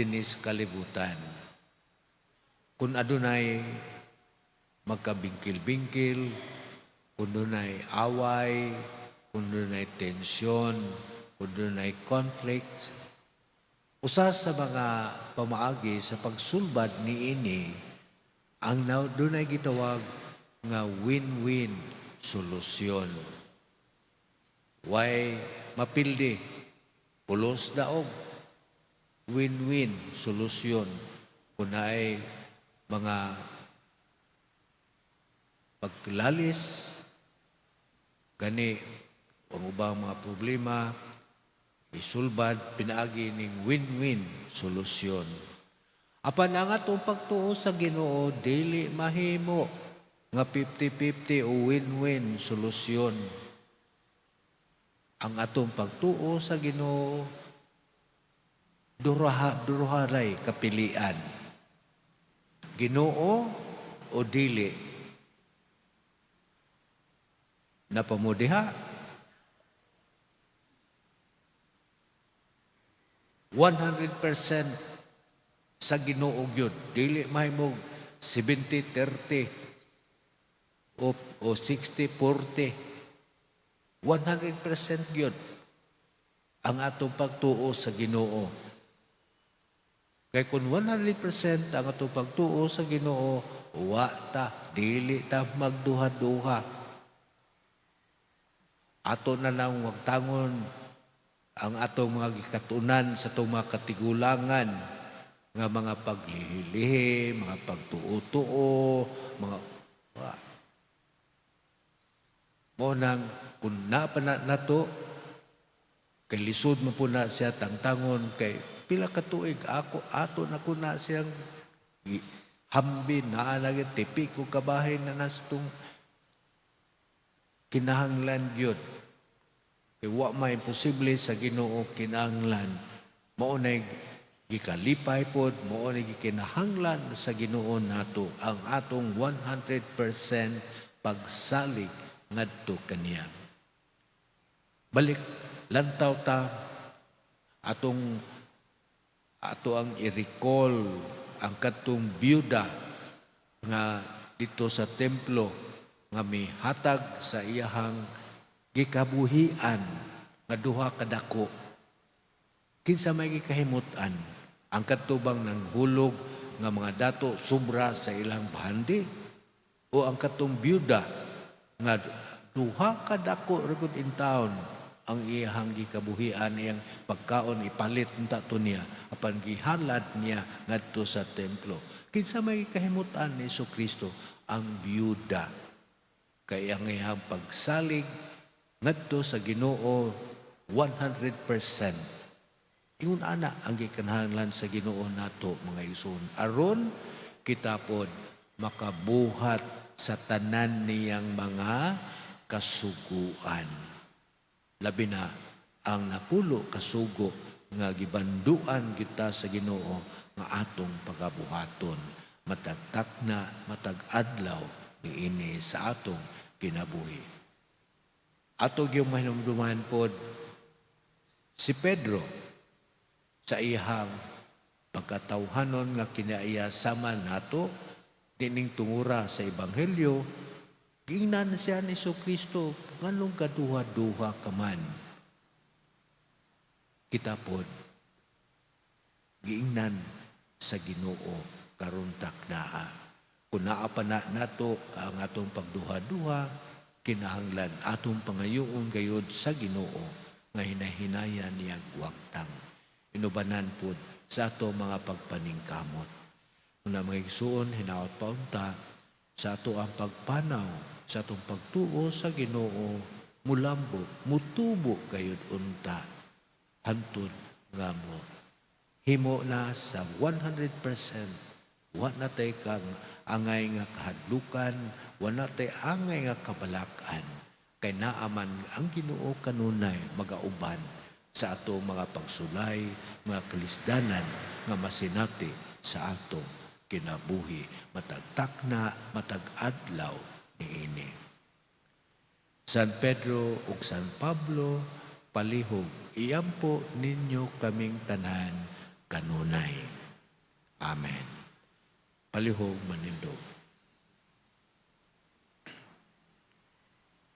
dinis kalibutan. Kung adunay magkabingkil-bingkil, kung dunay away, kung dunay tensyon, kung dunay conflict, usa sa mga pamaagi sa pagsulbad ni ini ang dunay gitawag nga win-win solusyon. Why mapildi, pulos daog, win-win solusyon. Kung ay mga paglalis, gani, ang ubang mga problema, isulbad, pinaagi ning win-win solusyon. Apan ang atong pagtuo sa Ginoo dili mahimo nga 50-50 o win-win solusyon. Ang atong pagtuo sa Ginoo duruharay kapilian. Ginoo o dili. Napamudiha 100% sa Ginoo gyud, dili mahimong 70-30 o 60-40. 100% gyud ang atong pagtuo sa Ginoo. Kay kung 100% ang atong pagtuo sa Ginoo, dili ta magduha-duha. Ato na lang wagtangon ang atong mga gikatunan sa itong mga katigulangan nga mga paglihilihi, mga pagtuo-tuo, mga mo nang kung nato kay lisod mo po na siya tangtangon kay pila ka tuig ato na ko na siyang hambin na lagi tipi ko kabahin na nastong kinahanglan gyud. Kay wa may imposible sa Ginoo kinahanglan. Mao nay gikalipay pod, mao nay gikinahanglan sa Ginoo nato ang atong 100% pagsalig ngadto kaniya. Balik lantaw ta ato ang i-recall ang katong byuda nga dito sa templo nga mihatag sa iyahang gikabuhian nga duha ka dako. Kinsa may gikahimutan ang katubang ng hulog nga mga dato sobra sa ilang bahandi o ang katong byuda nga duha ka dako ragud in town ang iyang gikabuhian, iyang pagkaon ipalit unta to niya apan gihalad niya ngadto sa templo. Kinsa may kahimutan ni Jesucristo? Ang byuda. Kay ang iyang pagsalig ngadto sa Ginoo 100%. Ingon ana ang gikinahanglan sa Ginoo nato mga igsoon aron kita pod makabuhat sa tanan niyang mga kasuguan. Labi na ang napulo kasugo nga gibanduan kita sa Ginoo nga atong pagabuhaton matag takna matag adlaw niini sa atong kinabuhi. Ato gyud mahinumduman pod si Pedro sa iyang pagkatawhanon nga kinaiya sama nato dining tungura sa ebanghelyo. Giingnan siya ni Jesucristo nganong kaduha-duha ka man. Kita pod giingnan sa Ginoo karon taknaa. Kung naa pa nato ang atong pagduha-duha, kinahanglan atong pangayoon gayud sa Ginoo nga hinahinayan niyang wagtang. Inubanan pod sa ato mga pagpaningkamot. Una mga igsuon, hinaot pa unta sa ato ang pagpanaw, sa atong pagtuo sa Ginoo, mulambo, mutubo gayud unta, hantod nga mo. Himo na sa 100%, wa na tay kang angay nga kahadlukan, wa na tay angay nga kabalakan, kay naaman ang Ginoo kanunay magauban sa ato mga pagsulay, mga kalisdanan nga masinati sa ato kinabuhi matag takna matag adlaw niini. San Pedro ug San Pablo palihog iyampo ninyo kaming tanan kanunay. Amen. Palihog manindog.